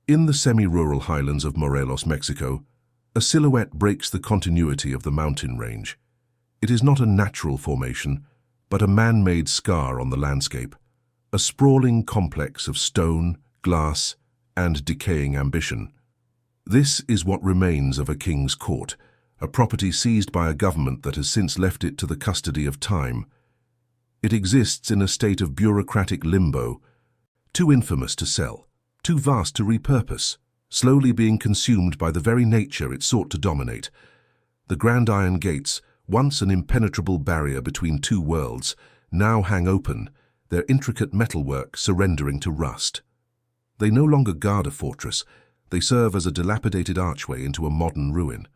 In the semi-rural highlands of Morelos, Mexico, a silhouette breaks the continuity of the mountain range. It is not a natural formation, but a man-made scar on the landscape, a sprawling complex of stone, glass, and decaying ambition. This is what remains of a king's court, a property seized by a government that has since left it to the custody of time. It exists in a state of bureaucratic limbo, too infamous to sell, too vast to repurpose, slowly being consumed by the very nature it sought to dominate. The grand iron gates, once an impenetrable barrier between two worlds, now hang open, their intricate metalwork surrendering to rust. They no longer guard a fortress, they serve as a dilapidated archway into a modern ruin.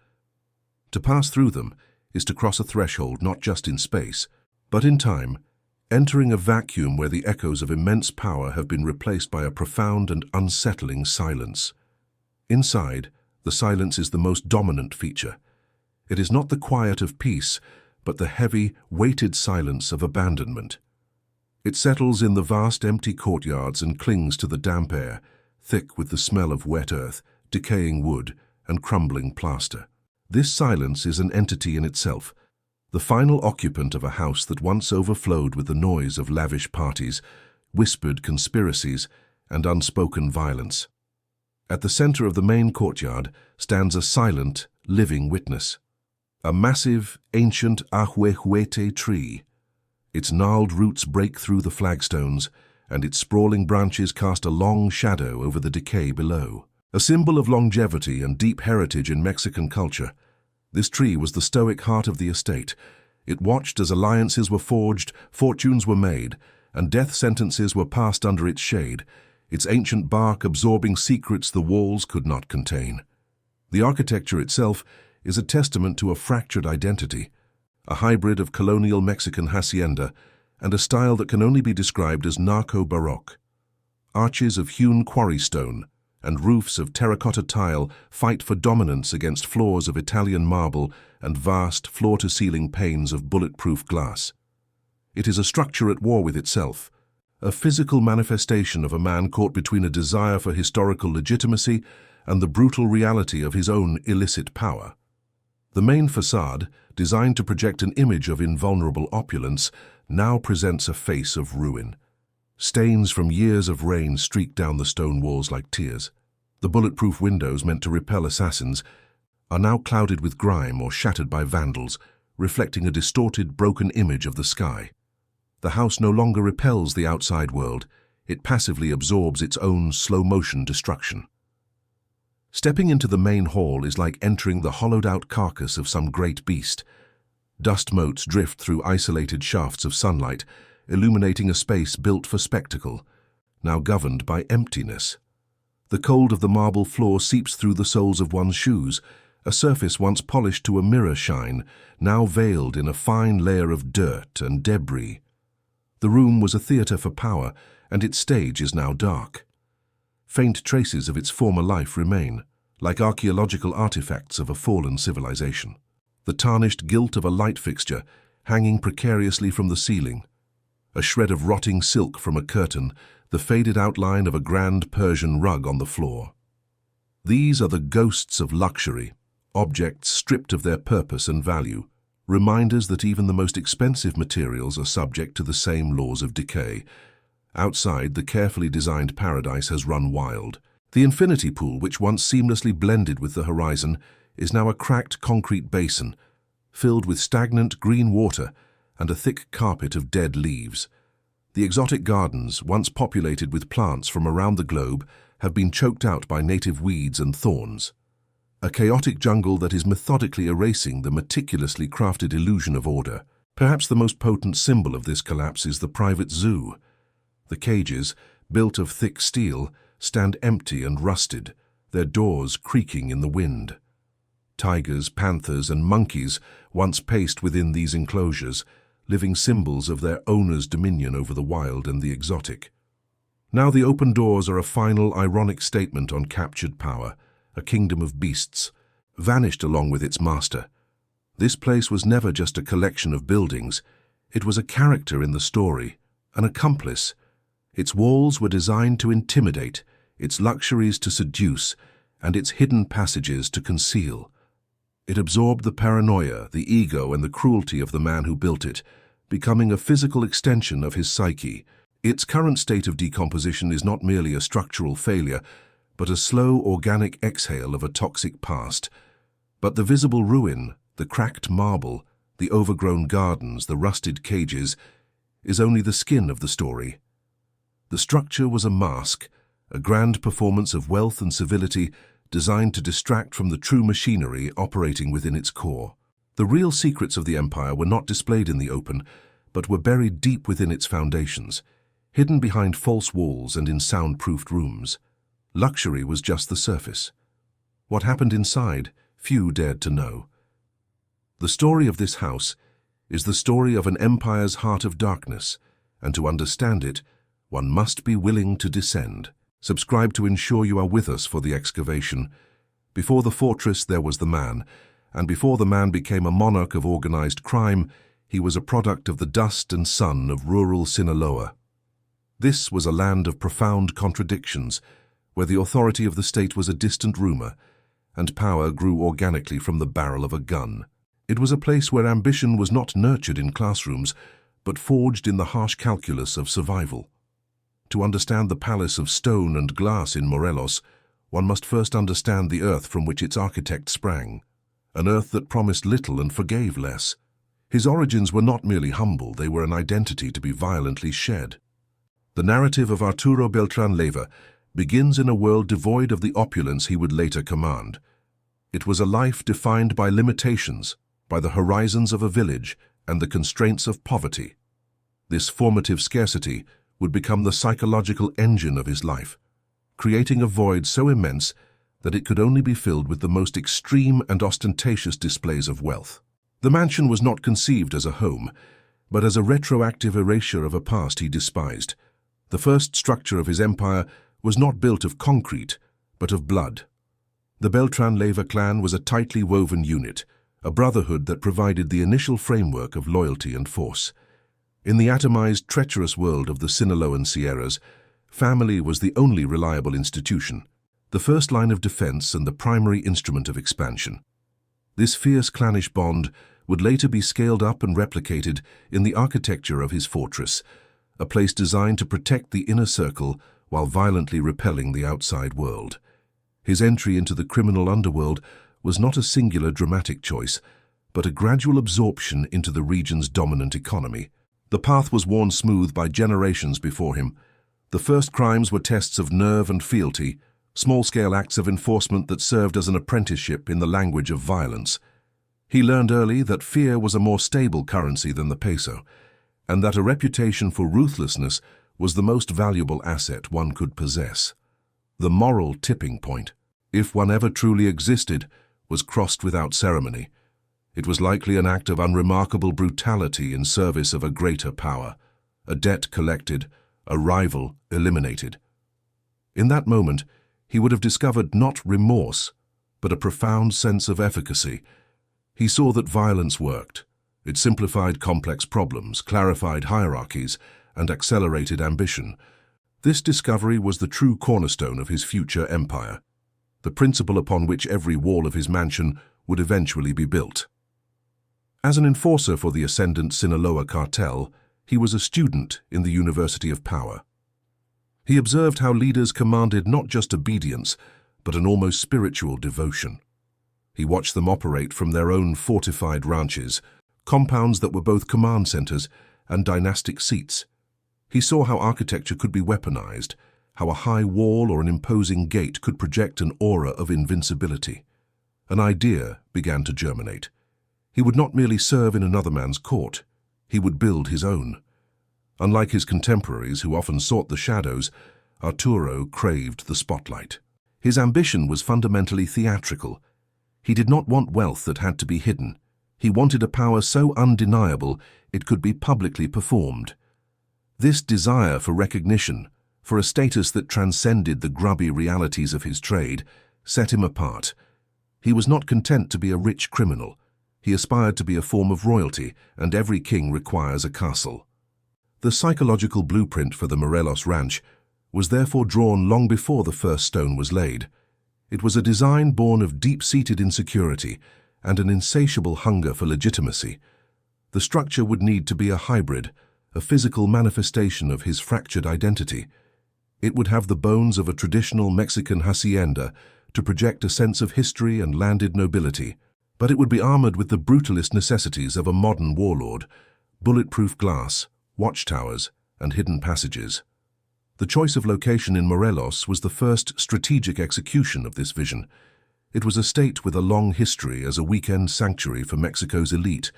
To pass through them is to cross a threshold not just in space, but in time, entering a vacuum where the echoes of immense power have been replaced by a profound and unsettling silence. Inside, the silence is the most dominant feature. It is not the quiet of peace, but the heavy, weighted silence of abandonment. It settles in the vast empty courtyards and clings to the damp air, thick with the smell of wet earth, decaying wood, and crumbling plaster. This silence is an entity in itself, the final occupant of a house that once overflowed with the noise of lavish parties, whispered conspiracies, and unspoken violence. At the center of the main courtyard stands a silent, living witness. A massive, ancient ahuehuete tree. Its gnarled roots break through the flagstones, and its sprawling branches cast a long shadow over the decay below. A symbol of longevity and deep heritage in Mexican culture, this tree was the stoic heart of the estate. It watched as alliances were forged, fortunes were made, and death sentences were passed under its shade, its ancient bark absorbing secrets the walls could not contain. The architecture itself is a testament to a fractured identity, a hybrid of colonial Mexican hacienda and a style that can only be described as narco-baroque. Arches of hewn quarry stone and roofs of terracotta tile fight for dominance against floors of Italian marble and vast floor-to-ceiling panes of bulletproof glass. It is a structure at war with itself, a physical manifestation of a man caught between a desire for historical legitimacy and the brutal reality of his own illicit power. The main facade, designed to project an image of invulnerable opulence, now presents a face of ruin. Stains from years of rain streak down the stone walls like tears. The bulletproof windows meant to repel assassins are now clouded with grime or shattered by vandals, reflecting a distorted, broken image of the sky. The house no longer repels the outside world, it passively absorbs its own slow-motion destruction. Stepping into the main hall is like entering the hollowed-out carcass of some great beast. Dust motes drift through isolated shafts of sunlight, illuminating a space built for spectacle, now governed by emptiness. The cold of the marble floor seeps through the soles of one's shoes, a surface once polished to a mirror shine, now veiled in a fine layer of dirt and debris. The room was a theater for power, and its stage is now dark. Faint traces of its former life remain, like archaeological artifacts of a fallen civilization. The tarnished gilt of a light fixture, hanging precariously from the ceiling, a shred of rotting silk from a curtain, the faded outline of a grand Persian rug on the floor. These are the ghosts of luxury, objects stripped of their purpose and value, reminders that even the most expensive materials are subject to the same laws of decay. Outside, the carefully designed paradise has run wild. The infinity pool, which once seamlessly blended with the horizon, is now a cracked concrete basin, filled with stagnant green water and a thick carpet of dead leaves. The exotic gardens, once populated with plants from around the globe, have been choked out by native weeds and thorns. A chaotic jungle that is methodically erasing the meticulously crafted illusion of order. Perhaps the most potent symbol of this collapse is the private zoo. The cages, built of thick steel, stand empty and rusted, their doors creaking in the wind. Tigers, panthers, and monkeys once paced within these enclosures, living symbols of their owners' dominion over the wild and the exotic. Now the open doors are a final, ironic statement on captured power, a kingdom of beasts, vanished along with its master. This place was never just a collection of buildings, it was a character in the story, an accomplice. Its walls were designed to intimidate, its luxuries to seduce, and its hidden passages to conceal. It absorbed the paranoia, the ego, and the cruelty of the man who built it, becoming a physical extension of his psyche. Its current state of decomposition is not merely a structural failure, but a slow, organic exhale of a toxic past. But the visible ruin, the cracked marble, the overgrown gardens, the rusted cages, is only the skin of the story. The structure was a mask, a grand performance of wealth and civility designed to distract from the true machinery operating within its core. The real secrets of the empire were not displayed in the open, but were buried deep within its foundations, hidden behind false walls and in soundproofed rooms. Luxury was just the surface. What happened inside, few dared to know. The story of this house is the story of an empire's heart of darkness, and to understand it, one must be willing to descend. Subscribe to ensure you are with us for the excavation. Before the fortress there was the man, and before the man became a monarch of organized crime, he was a product of the dust and sun of rural Sinaloa. This was a land of profound contradictions, where the authority of the state was a distant rumor, and power grew organically from the barrel of a gun. It was a place where ambition was not nurtured in classrooms, but forged in the harsh calculus of survival. To understand the palace of stone and glass in Morelos, one must first understand the earth from which its architect sprang, an earth that promised little and forgave less. His origins were not merely humble, they were an identity to be violently shed. The narrative of Arturo Beltrán-Leyva begins in a world devoid of the opulence he would later command. It was a life defined by limitations, by the horizons of a village and the constraints of poverty. This formative scarcity would become the psychological engine of his life, creating a void so immense that it could only be filled with the most extreme and ostentatious displays of wealth. The mansion was not conceived as a home, but as a retroactive erasure of a past he despised. The first structure of his empire was not built of concrete, but of blood. The Beltrán-Leyva clan was a tightly woven unit, a brotherhood that provided the initial framework of loyalty and force. In the atomized, treacherous world of the Sinaloan Sierras, family was the only reliable institution, the first line of defense and the primary instrument of expansion. This fierce clannish bond would later be scaled up and replicated in the architecture of his fortress, a place designed to protect the inner circle while violently repelling the outside world. His entry into the criminal underworld was not a singular dramatic choice, but a gradual absorption into the region's dominant economy. The path was worn smooth by generations before him. The first crimes were tests of nerve and fealty, small-scale acts of enforcement that served as an apprenticeship in the language of violence. He learned early that fear was a more stable currency than the peso, and that a reputation for ruthlessness was the most valuable asset one could possess. The moral tipping point, if one ever truly existed, was crossed without ceremony. It was likely an act of unremarkable brutality in service of a greater power, a debt collected, a rival eliminated. In that moment, he would have discovered not remorse, but a profound sense of efficacy. He saw that violence worked. It simplified complex problems, clarified hierarchies, and accelerated ambition. This discovery was the true cornerstone of his future empire, the principle upon which every wall of his mansion would eventually be built. As an enforcer for the ascendant Sinaloa cartel, he was a student in the University of Power. He observed how leaders commanded not just obedience, but an almost spiritual devotion. He watched them operate from their own fortified ranches, compounds that were both command centers and dynastic seats. He saw how architecture could be weaponized, how a high wall or an imposing gate could project an aura of invincibility. An idea began to germinate. He would not merely serve in another man's court, he would build his own. Unlike his contemporaries who often sought the shadows, Arturo craved the spotlight. His ambition was fundamentally theatrical. He did not want wealth that had to be hidden. He wanted a power so undeniable it could be publicly performed. This desire for recognition, for a status that transcended the grubby realities of his trade, set him apart. He was not content to be a rich criminal. He aspired to be a form of royalty, and every king requires a castle. The psychological blueprint for the Morelos ranch was therefore drawn long before the first stone was laid. It was a design born of deep-seated insecurity and an insatiable hunger for legitimacy. The structure would need to be a hybrid, a physical manifestation of his fractured identity. It would have the bones of a traditional Mexican hacienda to project a sense of history and landed nobility, but it would be armored with the brutalist necessities of a modern warlord: bulletproof glass, watchtowers, and hidden passages. The choice of location in Morelos was the first strategic execution of this vision. It was a state with a long history as a weekend sanctuary for Mexico's elite,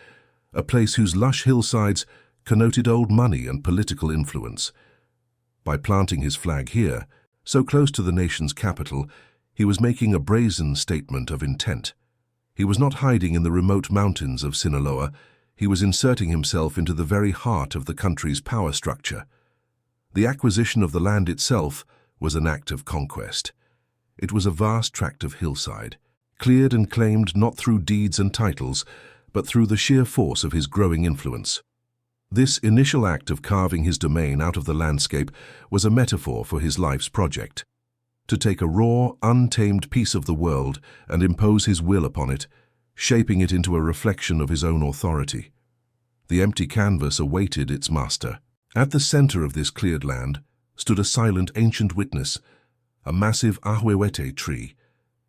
a place whose lush hillsides connoted old money and political influence. By planting his flag here, so close to the nation's capital, he was making a brazen statement of intent. He was not hiding in the remote mountains of Sinaloa. He was inserting himself into the very heart of the country's power structure. The acquisition of the land itself was an act of conquest. It was a vast tract of hillside, cleared and claimed not through deeds and titles, but through the sheer force of his growing influence. This initial act of carving his domain out of the landscape was a metaphor for his life's project. To take a raw, untamed piece of the world and impose his will upon it, shaping it into a reflection of his own authority. The empty canvas awaited its master. At the center of this cleared land stood a silent ancient witness, a massive ahuehuete tree.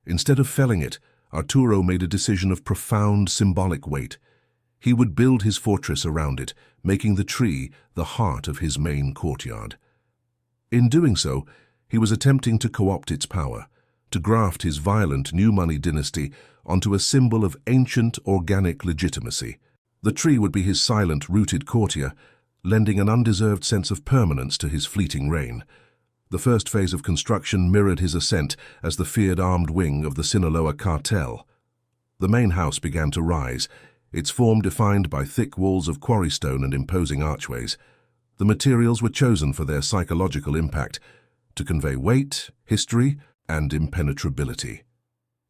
Instead of felling it, Arturo made a decision of profound symbolic weight. He would build his fortress around it, making the tree the heart of his main courtyard. In doing so, he was attempting to co-opt its power, to graft his violent new money dynasty onto a symbol of ancient organic legitimacy. The tree would be his silent, rooted courtier, lending an undeserved sense of permanence to his fleeting reign. The first phase of construction mirrored his ascent as the feared armed wing of the Sinaloa Cartel. The main house began to rise, its form defined by thick walls of quarry stone and imposing archways. The materials were chosen for their psychological impact, to convey weight, history, and impenetrability.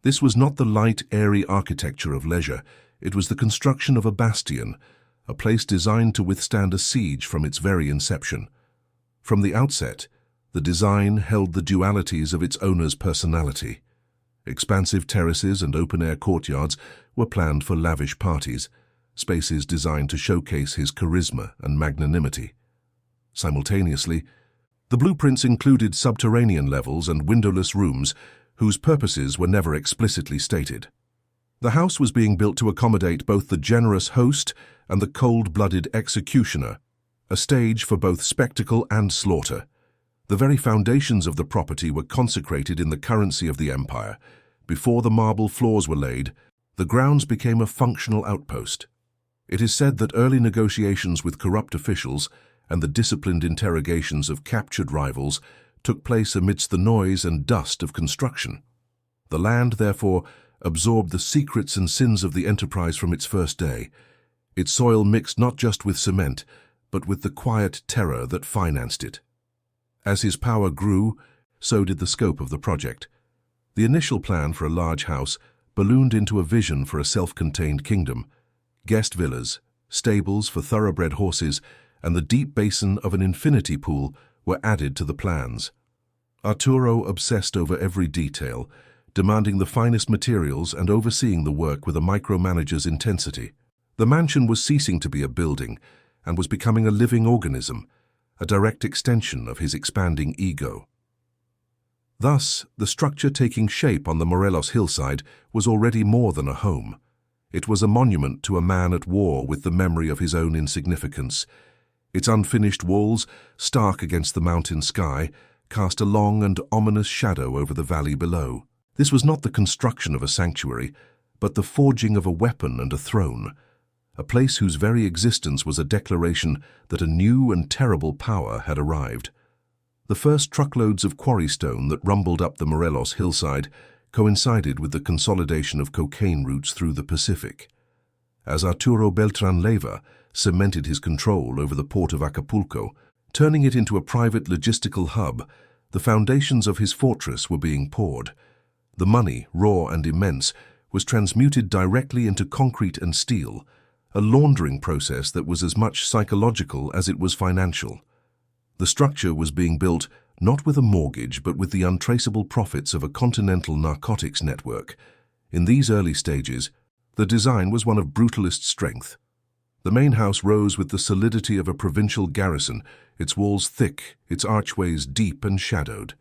This was not the light, airy architecture of leisure. It was the construction of a bastion, a place designed to withstand a siege from its very inception. From the outset, the design held the dualities of its owner's personality. Expansive terraces and open-air courtyards were planned for lavish parties, spaces designed to showcase his charisma and magnanimity. Simultaneously, the blueprints included subterranean levels and windowless rooms whose purposes were never explicitly stated. The house was being built to accommodate both the generous host and the cold-blooded executioner, a stage for both spectacle and slaughter. The very foundations of the property were consecrated in the currency of the empire. Before the marble floors were laid, the grounds became a functional outpost. It is said that early negotiations with corrupt officials and the disciplined interrogations of captured rivals took place amidst the noise and dust of construction. The land, therefore, absorbed the secrets and sins of the enterprise from its first day. Its soil mixed not just with cement, but with the quiet terror that financed it. As his power grew, so did the scope of the project. The initial plan for a large house ballooned into a vision for a self-contained kingdom. Guest villas, stables for thoroughbred horses, and the deep basin of an infinity pool were added to the plans. Arturo obsessed over every detail, demanding the finest materials and overseeing the work with a micromanager's intensity. The mansion was ceasing to be a building and was becoming a living organism, a direct extension of his expanding ego. Thus, the structure taking shape on the Morelos hillside was already more than a home. It was a monument to a man at war with the memory of his own insignificance. Its unfinished walls, stark against the mountain sky, cast a long and ominous shadow over the valley below. This was not the construction of a sanctuary, but the forging of a weapon and a throne, a place whose very existence was a declaration that a new and terrible power had arrived. The first truckloads of quarry stone that rumbled up the Morelos hillside coincided with the consolidation of cocaine routes through the Pacific. As Arturo Beltrán-Leyva cemented his control over the port of Acapulco, turning it into a private logistical hub, the foundations of his fortress were being poured. The money, raw and immense, was transmuted directly into concrete and steel, a laundering process that was as much psychological as it was financial. The structure was being built not with a mortgage but with the untraceable profits of a continental narcotics network. In these early stages, the design was one of brutalist strength. The main house rose with the solidity of a provincial garrison, its walls thick, its archways deep and shadowed.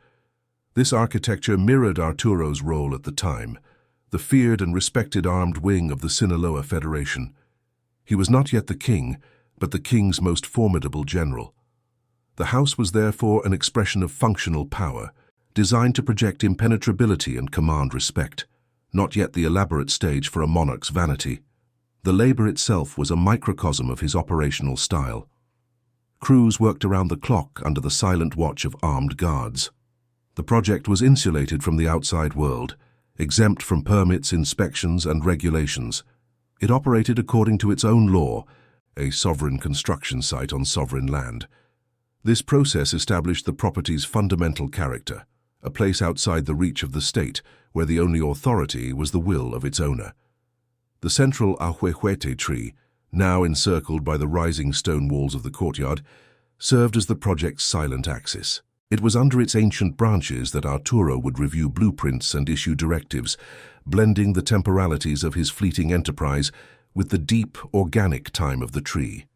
This architecture mirrored Arturo's role at the time, the feared and respected armed wing of the Sinaloa Federation. He was not yet the king, but the king's most formidable general. The house was therefore an expression of functional power, designed to project impenetrability and command respect, not yet the elaborate stage for a monarch's vanity. The labor itself was a microcosm of his operational style. Crews worked around the clock under the silent watch of armed guards. The project was insulated from the outside world, exempt from permits, inspections, and regulations. It operated according to its own law, a sovereign construction site on sovereign land. This process established the property's fundamental character, a place outside the reach of the state, where the only authority was the will of its owner. The central ahuehuete tree, now encircled by the rising stone walls of the courtyard, served as the project's silent axis. It was under its ancient branches that Arturo would review blueprints and issue directives, blending the temporalities of his fleeting enterprise with the deep, organic time of the tree.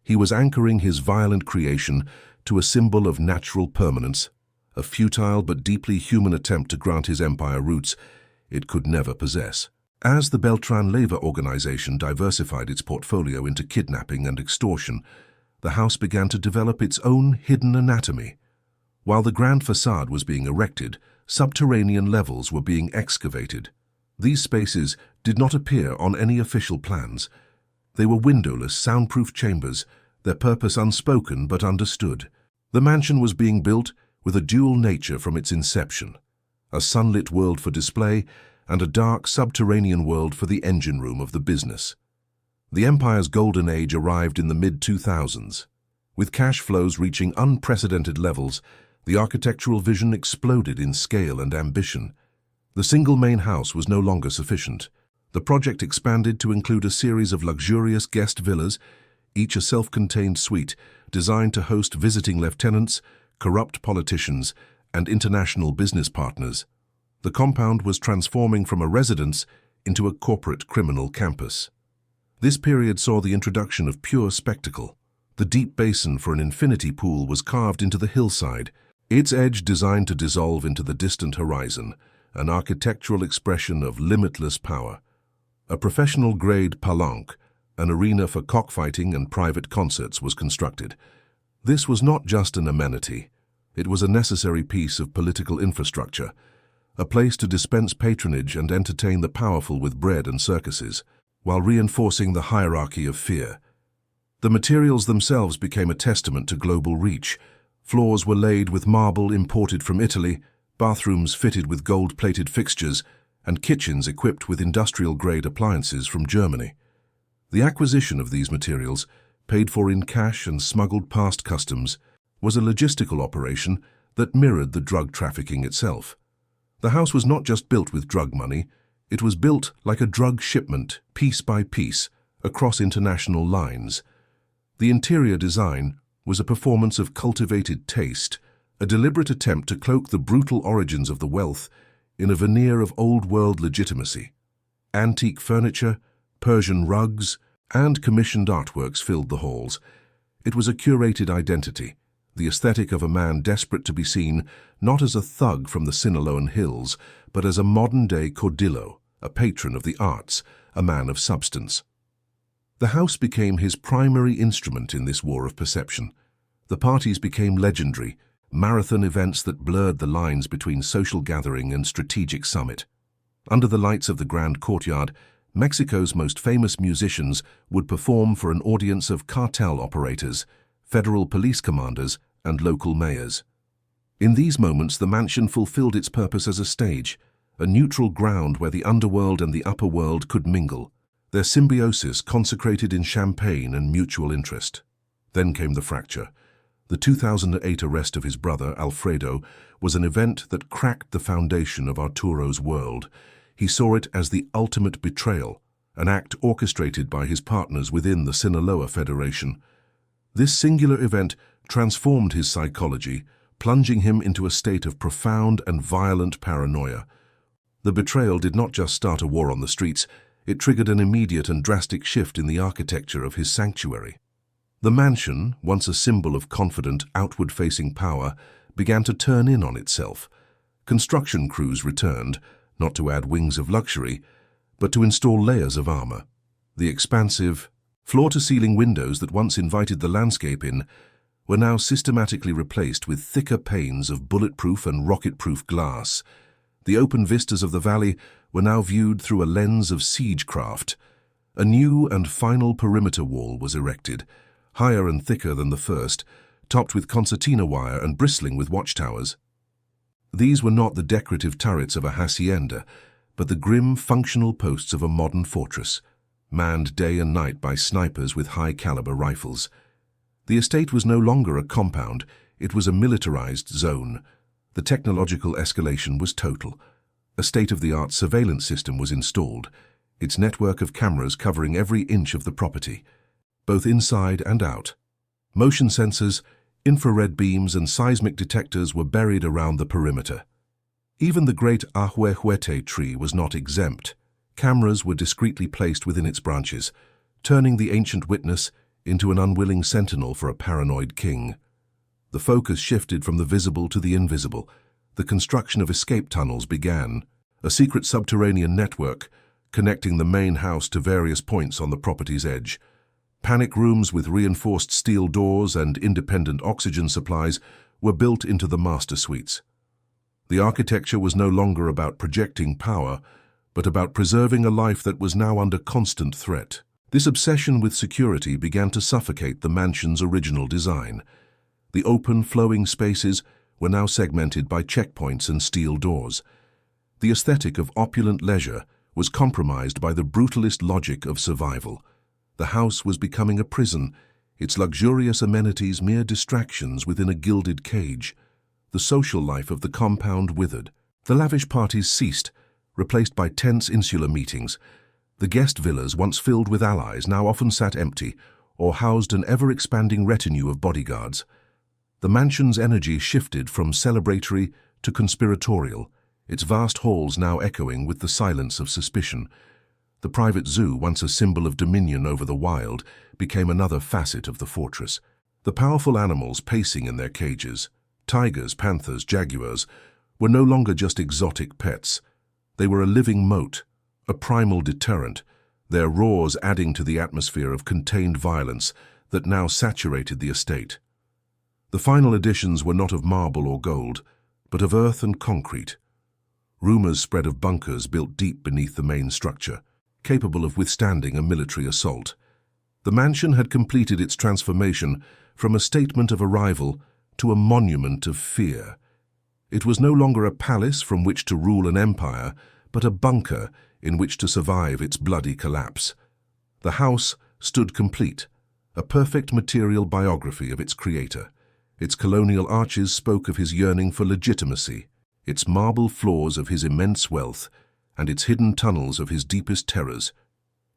He was anchoring his violent creation to a symbol of natural permanence, a futile but deeply human attempt to grant his empire roots it could never possess. As the Beltrán-Leyva organization diversified its portfolio into kidnapping and extortion, the house began to develop its own hidden anatomy. While the grand facade was being erected, subterranean levels were being excavated. These spaces did not appear on any official plans. They were windowless, soundproof chambers, their purpose unspoken but understood. The mansion was being built with a dual nature from its inception, a sunlit world for display and a dark subterranean world for the engine room of the business. The empire's golden age arrived in the mid-2000s. With cash flows reaching unprecedented levels, the architectural vision exploded in scale and ambition. The single main house was no longer sufficient. The project expanded to include a series of luxurious guest villas, each a self-contained suite designed to host visiting lieutenants, corrupt politicians, and international business partners. The compound was transforming from a residence into a corporate criminal campus. This period saw the introduction of pure spectacle. The deep basin for an infinity pool was carved into the hillside, its edge designed to dissolve into the distant horizon, an architectural expression of limitless power. A professional-grade palanque, an arena for cockfighting and private concerts, was constructed. This was not just an amenity. It was a necessary piece of political infrastructure, a place to dispense patronage and entertain the powerful with bread and circuses, while reinforcing the hierarchy of fear. The materials themselves became a testament to global reach. Floors were laid with marble imported from Italy, bathrooms fitted with gold-plated fixtures, and kitchens equipped with industrial-grade appliances from Germany. The acquisition of these materials, paid for in cash and smuggled past customs, was a logistical operation that mirrored the drug trafficking itself. The house was not just built with drug money, it was built like a drug shipment, piece by piece, across international lines. The interior design was a performance of cultivated taste, a deliberate attempt to cloak the brutal origins of the wealth in a veneer of old-world legitimacy. Antique furniture, Persian rugs, and commissioned artworks filled the halls. It was a curated identity, the aesthetic of a man desperate to be seen not as a thug from the Sinaloan hills, but as a modern-day caudillo, a patron of the arts, a man of substance. The house became his primary instrument in this war of perception. The parties became legendary, marathon events that blurred the lines between social gathering and strategic summit. Under the lights of the grand courtyard, Mexico's most famous musicians would perform for an audience of cartel operators, federal police commanders, and local mayors. In these moments, the mansion fulfilled its purpose as a stage, a neutral ground where the underworld and the upper world could mingle, their symbiosis consecrated in champagne and mutual interest. Then came the fracture. The 2008 arrest of his brother, Alfredo, was an event that cracked the foundation of Arturo's world. He saw it as the ultimate betrayal, an act orchestrated by his partners within the Sinaloa Federation. This singular event transformed his psychology, plunging him into a state of profound and violent paranoia. The betrayal did not just start a war on the streets, it triggered an immediate and drastic shift in the architecture of his sanctuary. The mansion, once a symbol of confident, outward-facing power, began to turn in on itself. Construction crews returned, not to add wings of luxury, but to install layers of armor. The expansive, floor-to-ceiling windows that once invited the landscape in were now systematically replaced with thicker panes of bulletproof and rocket-proof glass. The open vistas of the valley were now viewed through a lens of siegecraft. A new and final perimeter wall was erected, higher and thicker than the first, topped with concertina wire and bristling with watchtowers. These were not the decorative turrets of a hacienda, but the grim, functional posts of a modern fortress, manned day and night by snipers with high-caliber rifles. The estate was no longer a compound, it was a militarized zone. The technological escalation was total. A state-of-the-art surveillance system was installed, its network of cameras covering every inch of the property, both inside and out. Motion sensors, infrared beams and seismic detectors were buried around the perimeter. Even the great ahuehuete tree was not exempt. Cameras were discreetly placed within its branches, turning the ancient witness into an unwilling sentinel for a paranoid king. The focus shifted from the visible to the invisible. The construction of escape tunnels began, a secret subterranean network connecting the main house to various points on the property's edge. Panic rooms with reinforced steel doors and independent oxygen supplies were built into the master suites. The architecture was no longer about projecting power, but about preserving a life that was now under constant threat. This obsession with security began to suffocate the mansion's original design. The open, flowing spaces were now segmented by checkpoints and steel doors. The aesthetic of opulent leisure was compromised by the brutalist logic of survival. The house was becoming a prison, its luxurious amenities mere distractions within a gilded cage. The social life of the compound withered. The lavish parties ceased, replaced by tense insular meetings. The guest villas, once filled with allies, now often sat empty or housed an ever-expanding retinue of bodyguards. The mansion's energy shifted from celebratory to conspiratorial, its vast halls now echoing with the silence of suspicion. The private zoo, once a symbol of dominion over the wild, became another facet of the fortress. The powerful animals pacing in their cages, tigers, panthers, jaguars, were no longer just exotic pets. They were a living moat, a primal deterrent, their roars adding to the atmosphere of contained violence that now saturated the estate. The final additions were not of marble or gold, but of earth and concrete. Rumors spread of bunkers built deep beneath the main structure, capable of withstanding a military assault. The mansion had completed its transformation from a statement of arrival to a monument of fear. It was no longer a palace from which to rule an empire, but a bunker in which to survive its bloody collapse. The house stood complete, a perfect material biography of its creator. Its colonial arches spoke of his yearning for legitimacy, its marble floors of his immense wealth, and its hidden tunnels of his deepest terrors.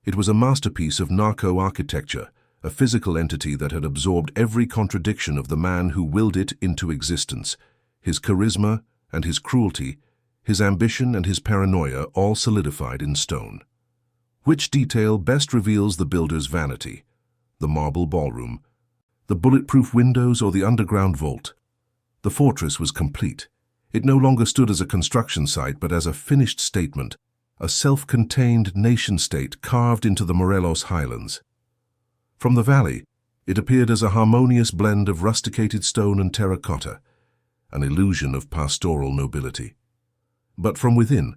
It was a masterpiece of narco-architecture, a physical entity that had absorbed every contradiction of the man who willed it into existence. His charisma and his cruelty, his ambition and his paranoia all solidified in stone. Which detail best reveals the builder's vanity? The marble ballroom, the bulletproof windows, or the underground vault? The fortress was complete. It no longer stood as a construction site, but as a finished statement, a self-contained nation-state carved into the Morelos highlands. From the valley, it appeared as a harmonious blend of rusticated stone and terracotta, an illusion of pastoral nobility. But from within,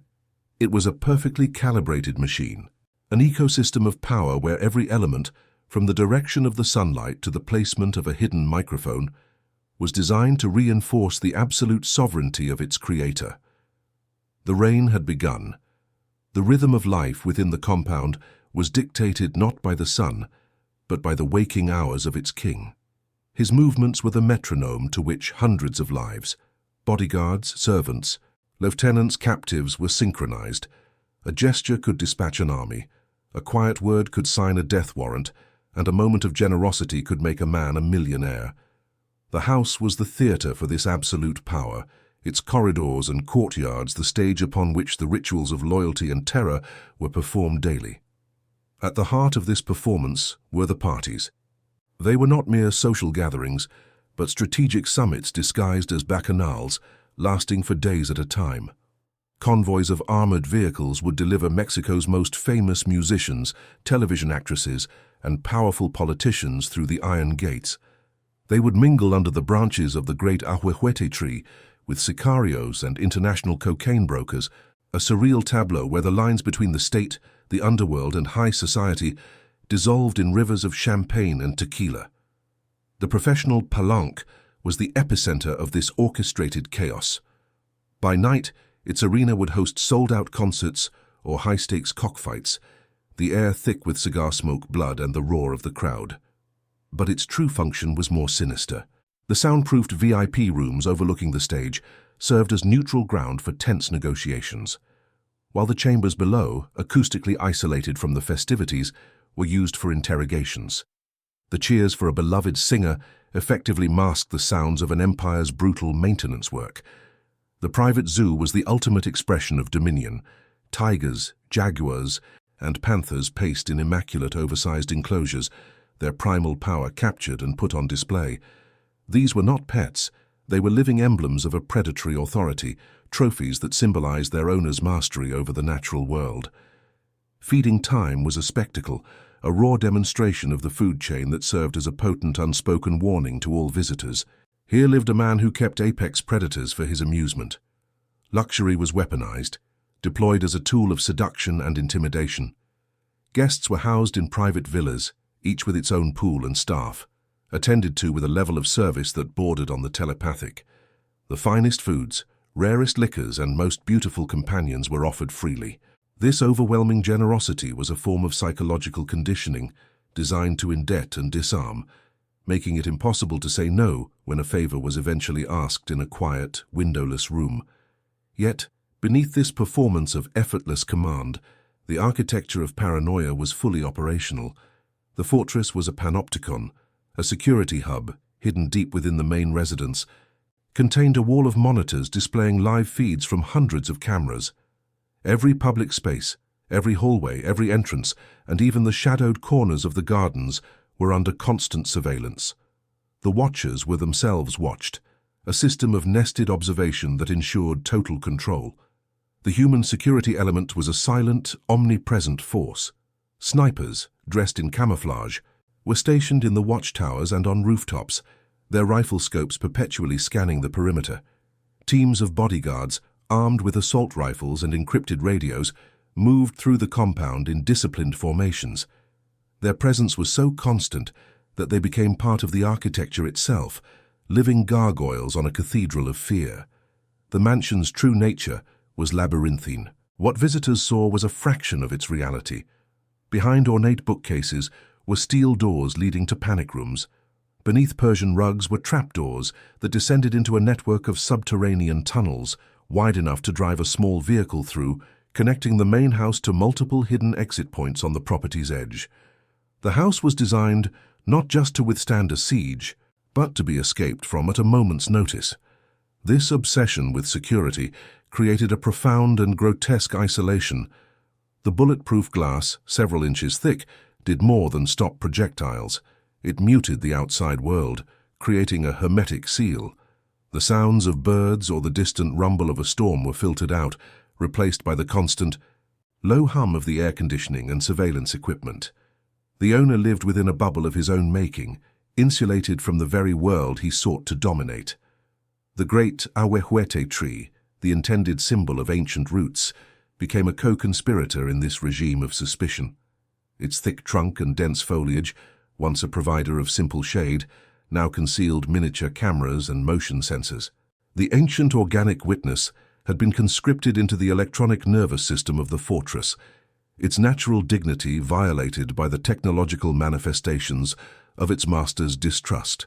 it was a perfectly calibrated machine, an ecosystem of power where every element, from the direction of the sunlight to the placement of a hidden microphone, was designed to reinforce the absolute sovereignty of its creator. The reign had begun. The rhythm of life within the compound was dictated not by the sun, but by the waking hours of its king. His movements were the metronome to which hundreds of lives, bodyguards, servants, lieutenants, captives were synchronized. A gesture could dispatch an army, a quiet word could sign a death warrant, and a moment of generosity could make a man a millionaire. The house was the theatre for this absolute power, its corridors and courtyards the stage upon which the rituals of loyalty and terror were performed daily. At the heart of this performance were the parties. They were not mere social gatherings, but strategic summits disguised as bacchanals, lasting for days at a time. Convoys of armored vehicles would deliver Mexico's most famous musicians, television actresses, and powerful politicians through the iron gates. They would mingle under the branches of the great ahuehuete tree with sicarios and international cocaine brokers, a surreal tableau where the lines between the state, the underworld, and high society dissolved in rivers of champagne and tequila. The professional palenque was the epicenter of this orchestrated chaos. By night, its arena would host sold-out concerts or high-stakes cockfights, the air thick with cigar smoke, blood, and the roar of the crowd. But its true function was more sinister. The soundproofed VIP rooms overlooking the stage served as neutral ground for tense negotiations, while the chambers below, acoustically isolated from the festivities, were used for interrogations. The cheers for a beloved singer effectively masked the sounds of an empire's brutal maintenance work. The private zoo was the ultimate expression of dominion. Tigers, jaguars, and panthers paced in immaculate oversized enclosures, their primal power captured and put on display. These were not pets, they were living emblems of a predatory authority, trophies that symbolized their owner's mastery over the natural world. Feeding time was a spectacle, a raw demonstration of the food chain that served as a potent unspoken warning to all visitors. Here lived a man who kept apex predators for his amusement. Luxury was weaponized, deployed as a tool of seduction and intimidation. Guests were housed in private villas, each with its own pool and staff, attended to with a level of service that bordered on the telepathic. The finest foods, rarest liquors, and most beautiful companions were offered freely. This overwhelming generosity was a form of psychological conditioning designed to indebt and disarm, making it impossible to say no when a favor was eventually asked in a quiet, windowless room. Yet, beneath this performance of effortless command, the architecture of paranoia was fully operational. The fortress was a panopticon, a security hub, hidden deep within the main residence, contained a wall of monitors displaying live feeds from hundreds of cameras. Every public space, every hallway, every entrance, and even the shadowed corners of the gardens were under constant surveillance. The watchers were themselves watched, a system of nested observation that ensured total control. The human security element was a silent, omnipresent force. Snipers, dressed in camouflage, were stationed in the watchtowers and on rooftops, their rifle scopes perpetually scanning the perimeter. Teams of bodyguards, armed with assault rifles and encrypted radios, moved through the compound in disciplined formations. Their presence was so constant that they became part of the architecture itself, living gargoyles on a cathedral of fear. The mansion's true nature was labyrinthine. What visitors saw was a fraction of its reality. Behind ornate bookcases were steel doors leading to panic rooms. Beneath Persian rugs were trapdoors that descended into a network of subterranean tunnels, wide enough to drive a small vehicle through, connecting the main house to multiple hidden exit points on the property's edge. The house was designed not just to withstand a siege, but to be escaped from at a moment's notice. This obsession with security created a profound and grotesque isolation. The bulletproof glass, several inches thick, did more than stop projectiles. It muted the outside world, creating a hermetic seal. The sounds of birds or the distant rumble of a storm were filtered out, replaced by the constant, low hum of the air conditioning and surveillance equipment. The owner lived within a bubble of his own making, insulated from the very world he sought to dominate. The great ahuehuete tree, the intended symbol of ancient roots, became a co-conspirator in this regime of suspicion. Its thick trunk and dense foliage, once a provider of simple shade, now concealed miniature cameras and motion sensors. The ancient organic witness had been conscripted into the electronic nervous system of the fortress, its natural dignity violated by the technological manifestations of its master's distrust.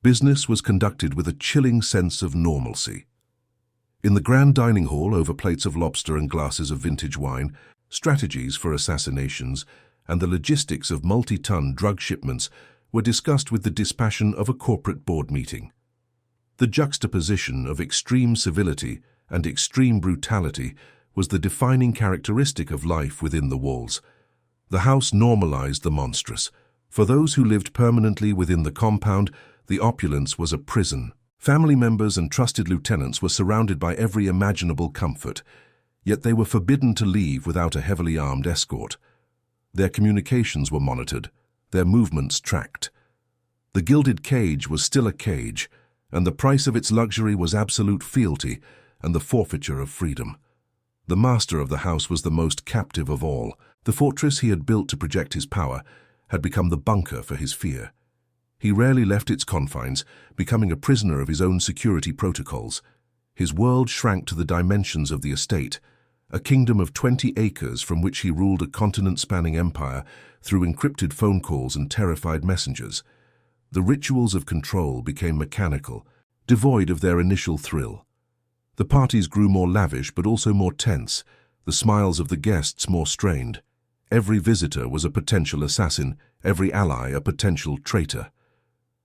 Business was conducted with a chilling sense of normalcy. In the grand dining hall, over plates of lobster and glasses of vintage wine, strategies for assassinations and the logistics of multi-ton drug shipments were discussed with the dispassion of a corporate board meeting. The juxtaposition of extreme civility and extreme brutality was the defining characteristic of life within the walls. The house normalized the monstrous. For those who lived permanently within the compound, the opulence was a prison. Family members and trusted lieutenants were surrounded by every imaginable comfort, yet they were forbidden to leave without a heavily armed escort. Their communications were monitored, their movements tracked. The gilded cage was still a cage, and the price of its luxury was absolute fealty and the forfeiture of freedom. The master of the house was the most captive of all. The fortress he had built to project his power had become the bunker for his fear. He rarely left its confines, becoming a prisoner of his own security protocols. His world shrank to the dimensions of the estate, a kingdom of 20 acres from which he ruled a continent-spanning empire through encrypted phone calls and terrified messengers. The rituals of control became mechanical, devoid of their initial thrill. The parties grew more lavish but also more tense, the smiles of the guests more strained. Every visitor was a potential assassin, every ally a potential traitor.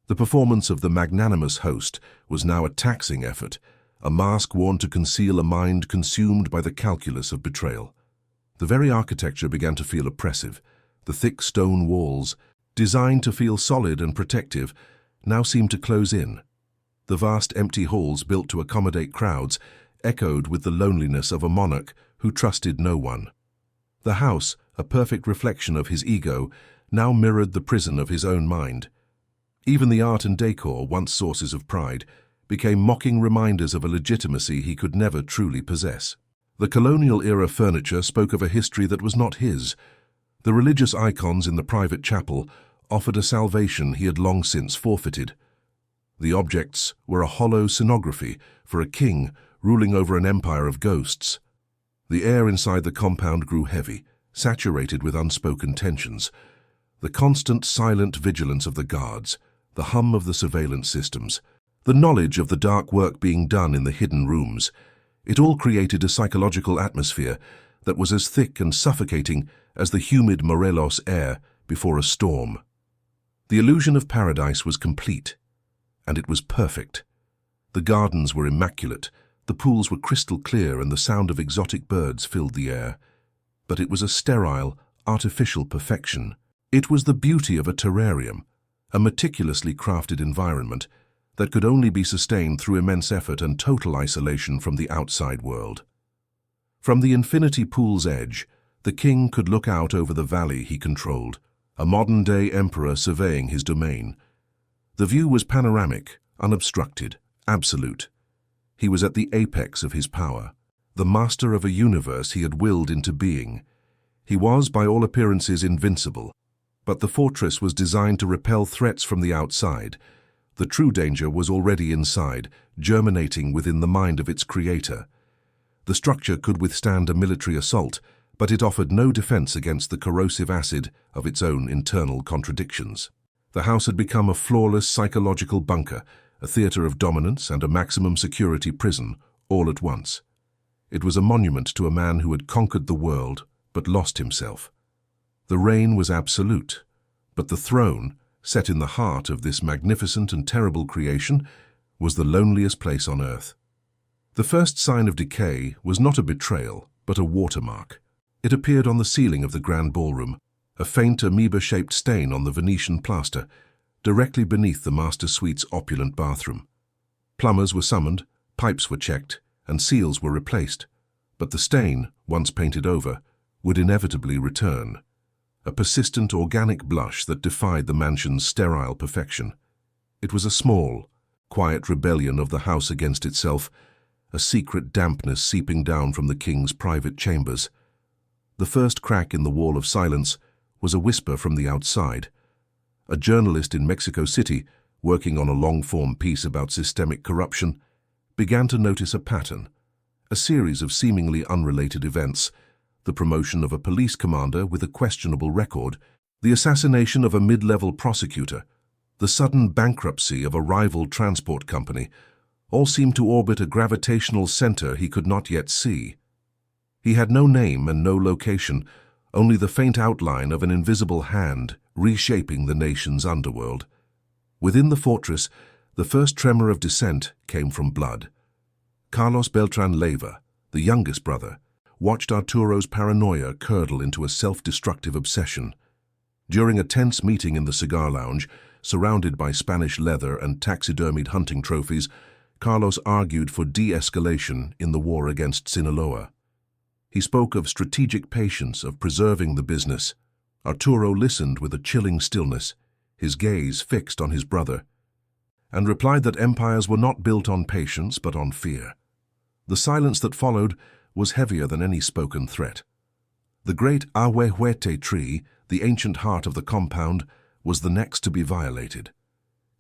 The performance of the magnanimous host was now a taxing effort, a mask worn to conceal a mind consumed by the calculus of betrayal. The very architecture began to feel oppressive. The thick stone walls, designed to feel solid and protective, now seemed to close in. The vast empty halls built to accommodate crowds echoed with the loneliness of a monarch who trusted no one. The house, a perfect reflection of his ego, now mirrored the prison of his own mind. Even the art and decor, once sources of pride, became mocking reminders of a legitimacy he could never truly possess. The colonial-era furniture spoke of a history that was not his. The religious icons in the private chapel offered a salvation he had long since forfeited. The objects were a hollow scenography for a king ruling over an empire of ghosts. The air inside the compound grew heavy, saturated with unspoken tensions. The constant silent vigilance of the guards, the hum of the surveillance systems, the knowledge of the dark work being done in the hidden rooms, it all created a psychological atmosphere that was as thick and suffocating as the humid Morelos air before a storm. The illusion of paradise was complete, and it was perfect. The gardens were immaculate, the pools were crystal clear, and the sound of exotic birds filled the air. But it was a sterile, artificial perfection. It was the beauty of a terrarium, a meticulously crafted environment that could only be sustained through immense effort and total isolation from the outside world. From the infinity pool's edge, the king could look out over the valley he controlled, a modern-day emperor surveying his domain. The view was panoramic, unobstructed, absolute. He was at the apex of his power, the master of a universe he had willed into being. He was, by all appearances, invincible, but the fortress was designed to repel threats from the outside. The true danger was already inside, germinating within the mind of its creator. The structure could withstand a military assault, but it offered no defense against the corrosive acid of its own internal contradictions. The house had become a flawless psychological bunker, a theater of dominance and a maximum security prison, all at once. It was a monument to a man who had conquered the world, but lost himself. The reign was absolute, but the throne, set in the heart of this magnificent and terrible creation, was the loneliest place on earth. The first sign of decay was not a betrayal, but a watermark. It appeared on the ceiling of the grand ballroom, a faint amoeba-shaped stain on the Venetian plaster, directly beneath the master suite's opulent bathroom. Plumbers were summoned, pipes were checked, and seals were replaced, but the stain, once painted over, would inevitably return. A persistent organic blush that defied the mansion's sterile perfection. It was a small, quiet rebellion of the house against itself, a secret dampness seeping down from the king's private chambers. The first crack in the wall of silence was a whisper from the outside. A journalist in Mexico City, working on a long-form piece about systemic corruption, began to notice a pattern, a series of seemingly unrelated events: the promotion of a police commander with a questionable record, the assassination of a mid-level prosecutor, the sudden bankruptcy of a rival transport company, all seemed to orbit a gravitational center he could not yet see. He had no name and no location, only the faint outline of an invisible hand reshaping the nation's underworld. Within the fortress, the first tremor of dissent came from blood. Carlos Beltrán-Leyva, the youngest brother, watched Arturo's paranoia curdle into a self-destructive obsession. During a tense meeting in the cigar lounge, surrounded by Spanish leather and taxidermied hunting trophies, Carlos argued for de-escalation in the war against Sinaloa. He spoke of strategic patience, of preserving the business. Arturo listened with a chilling stillness, his gaze fixed on his brother, and replied that empires were not built on patience but on fear. The silence that followed was heavier than any spoken threat. The great ahuehuete tree, the ancient heart of the compound, was the next to be violated.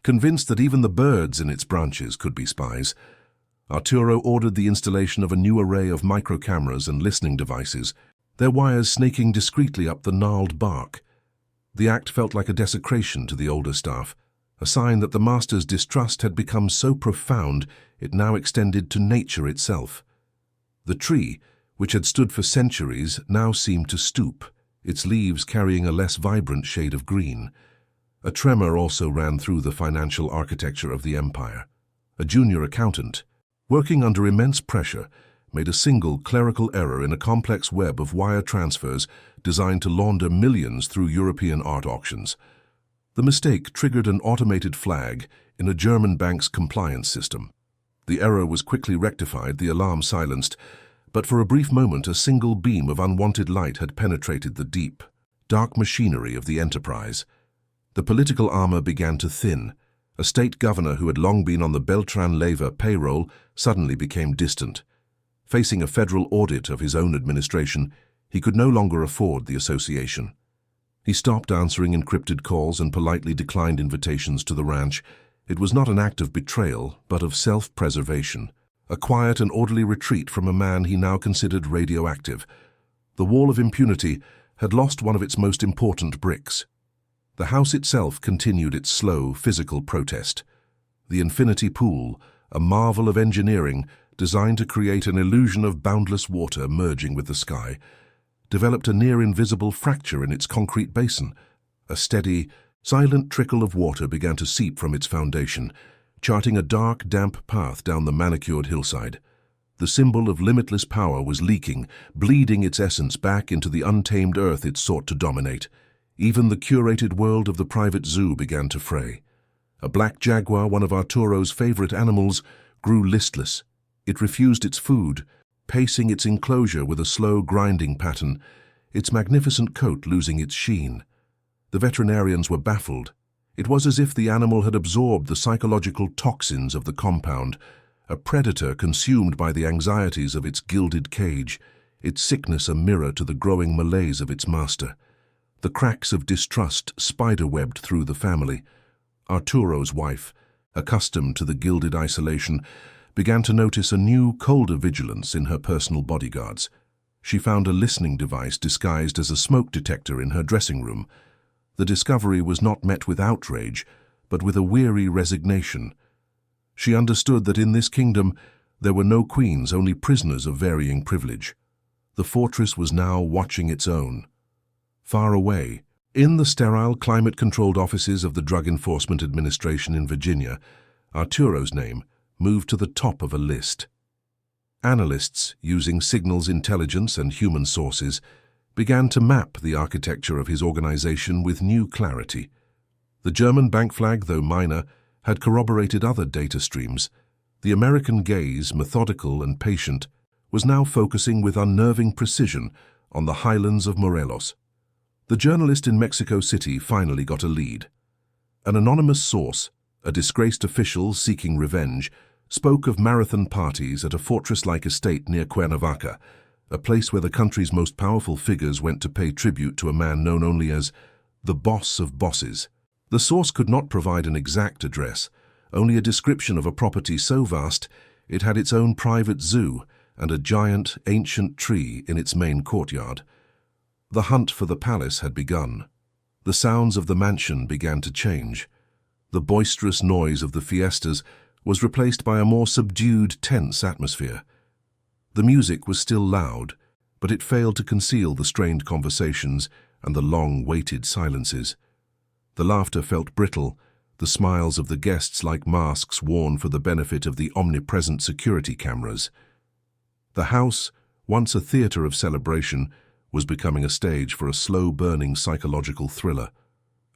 Convinced that even the birds in its branches could be spies, Arturo ordered the installation of a new array of microcameras and listening devices, their wires snaking discreetly up the gnarled bark. The act felt like a desecration to the older staff, a sign that the master's distrust had become so profound it now extended to nature itself. The tree, which had stood for centuries, now seemed to stoop, its leaves carrying a less vibrant shade of green. A tremor also ran through the financial architecture of the empire. A junior accountant, working under immense pressure, made a single clerical error in a complex web of wire transfers designed to launder millions through European art auctions. The mistake triggered an automated flag in a German bank's compliance system. The error was quickly rectified, the alarm silenced, but for a brief moment a single beam of unwanted light had penetrated the deep, dark machinery of the enterprise. The political armor began to thin. A state governor who had long been on the Beltrán-Leyva payroll suddenly became distant. Facing a federal audit of his own administration, he could no longer afford the association. He stopped answering encrypted calls and politely declined invitations to the ranch. It was not an act of betrayal, but of self-preservation, a quiet and orderly retreat from a man he now considered radioactive. The wall of impunity had lost one of its most important bricks. The house itself continued its slow, physical protest. The infinity pool, a marvel of engineering designed to create an illusion of boundless water merging with the sky, developed a near-invisible fracture in its concrete basin. A steady, silent trickle of water began to seep from its foundation, charting a dark, damp path down the manicured hillside. The symbol of limitless power was leaking, bleeding its essence back into the untamed earth it sought to dominate. Even the curated world of the private zoo began to fray. A black jaguar, one of Arturo's favorite animals, grew listless. It refused its food, pacing its enclosure with a slow grinding pattern, its magnificent coat losing its sheen. The veterinarians were baffled. It was as if the animal had absorbed the psychological toxins of the compound, a predator consumed by the anxieties of its gilded cage, its sickness a mirror to the growing malaise of its master. The cracks of distrust spiderwebbed through the family. Arturo's wife, accustomed to the gilded isolation, began to notice a new, colder vigilance in her personal bodyguards. She found a listening device disguised as a smoke detector in her dressing room. The discovery was not met with outrage, but with a weary resignation. She understood that in this kingdom there were no queens, only prisoners of varying privilege. The fortress was now watching its own. Far away, in the sterile, climate-controlled offices of the Drug Enforcement Administration in Virginia, Arturo's name moved to the top of a list. Analysts, using signals intelligence and human sources, began to map the architecture of his organization with new clarity. The German bank flag, though minor, had corroborated other data streams. The American gaze, methodical and patient, was now focusing with unnerving precision on the highlands of Morelos. The journalist in Mexico City finally got a lead. An anonymous source, a disgraced official seeking revenge, spoke of marathon parties at a fortress-like estate near Cuernavaca, a place where the country's most powerful figures went to pay tribute to a man known only as the boss of bosses. The source could not provide an exact address, only a description of a property so vast it had its own private zoo and a giant, ancient tree in its main courtyard. The hunt for the palace had begun. The sounds of the mansion began to change. The boisterous noise of the fiestas was replaced by a more subdued, tense atmosphere. The music was still loud, but it failed to conceal the strained conversations and the long-waited silences. The laughter felt brittle, the smiles of the guests like masks worn for the benefit of the omnipresent security cameras. The house, once a theater of celebration, was becoming a stage for a slow-burning psychological thriller.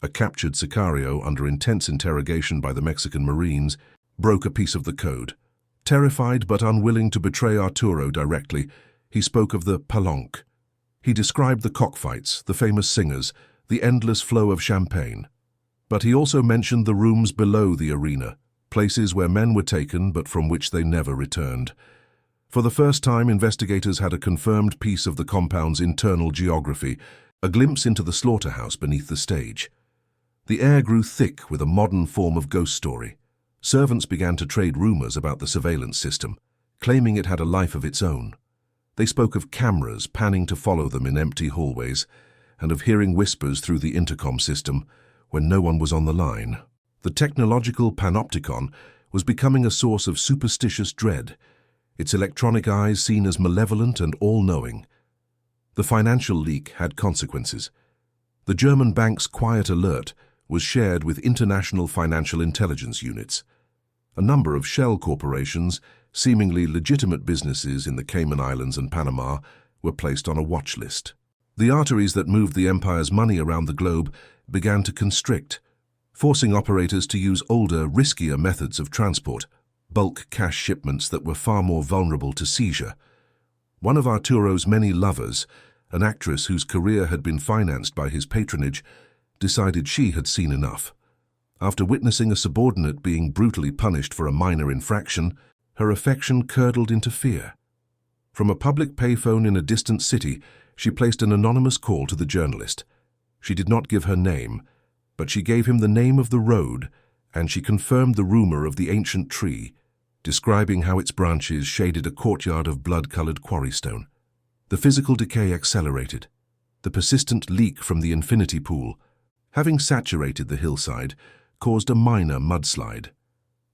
A captured sicario under intense interrogation by the Mexican Marines broke a piece of the code. Terrified but unwilling to betray Arturo directly, he spoke of the palenque. He described the cockfights, the famous singers, the endless flow of champagne. But he also mentioned the rooms below the arena, places where men were taken but from which they never returned. For the first time, investigators had a confirmed piece of the compound's internal geography, a glimpse into the slaughterhouse beneath the stage. The air grew thick with a modern form of ghost story. Servants began to trade rumors about the surveillance system, claiming it had a life of its own. They spoke of cameras panning to follow them in empty hallways, and of hearing whispers through the intercom system when no one was on the line. The technological panopticon was becoming a source of superstitious dread, its electronic eyes seen as malevolent and all-knowing. The financial leak had consequences. The German bank's quiet alert was shared with international financial intelligence units. A number of shell corporations, seemingly legitimate businesses in the Cayman Islands and Panama, were placed on a watch list. The arteries that moved the empire's money around the globe began to constrict, forcing operators to use older, riskier methods of transport, bulk cash shipments that were far more vulnerable to seizure. One of Arturo's many lovers, an actress whose career had been financed by his patronage, decided she had seen enough. After witnessing a subordinate being brutally punished for a minor infraction, her affection curdled into fear. From a public payphone in a distant city, she placed an anonymous call to the journalist. She did not give her name, but she gave him the name of the road, and she confirmed the rumor of the ancient tree, describing how its branches shaded a courtyard of blood-colored quarrystone. The physical decay accelerated. The persistent leak from the infinity pool, having saturated the hillside, caused a minor mudslide.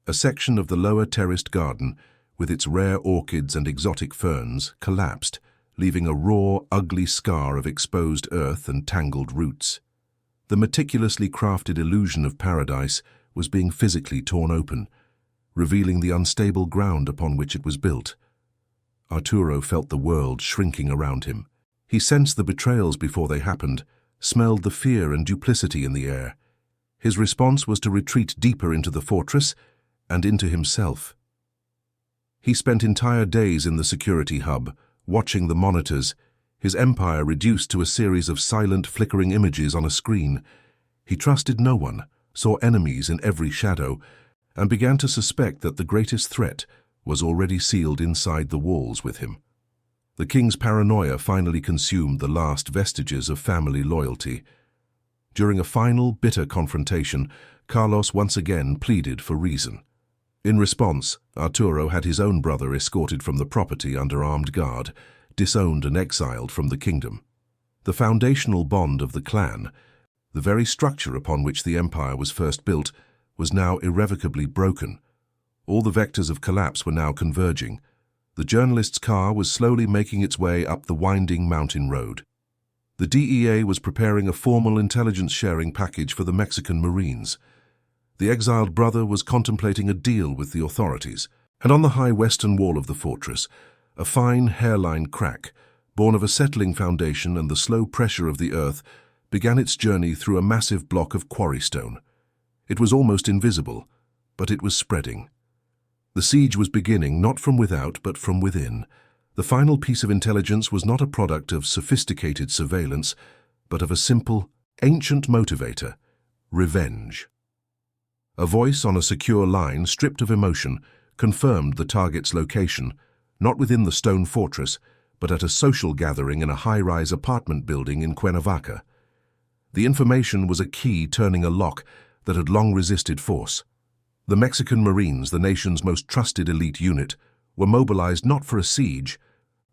A section of the lower terraced garden, with its rare orchids and exotic ferns, collapsed, leaving a raw, ugly scar of exposed earth and tangled roots. The meticulously crafted illusion of paradise was being physically torn open, revealing the unstable ground upon which it was built. Arturo felt the world shrinking around him. He sensed the betrayals before they happened, smelled the fear and duplicity in the air. His response was to retreat deeper into the fortress and into himself. He spent entire days in the security hub, watching the monitors, his empire reduced to a series of silent, flickering images on a screen. He trusted no one, saw enemies in every shadow, and began to suspect that the greatest threat was already sealed inside the walls with him. The king's paranoia finally consumed the last vestiges of family loyalty. During a final, bitter confrontation, Carlos once again pleaded for reason. In response, Arturo had his own brother escorted from the property under armed guard, disowned and exiled from the kingdom. The foundational bond of the clan, the very structure upon which the empire was first built, was now irrevocably broken. All the vectors of collapse were now converging. The journalist's car was slowly making its way up the winding mountain road. The DEA was preparing a formal intelligence-sharing package for the Mexican Marines. The exiled brother was contemplating a deal with the authorities, and on the high western wall of the fortress, a fine hairline crack, born of a settling foundation and the slow pressure of the earth, began its journey through a massive block of quarrystone. It was almost invisible, but it was spreading. The siege was beginning not from without but from within. The final piece of intelligence was not a product of sophisticated surveillance, but of a simple, ancient motivator: revenge. A voice on a secure line, stripped of emotion, confirmed the target's location, not within the stone fortress, but at a social gathering in a high-rise apartment building in Cuernavaca. The information was a key turning a lock that had long resisted force. The Mexican Marines, the nation's most trusted elite unit, were mobilized not for a siege,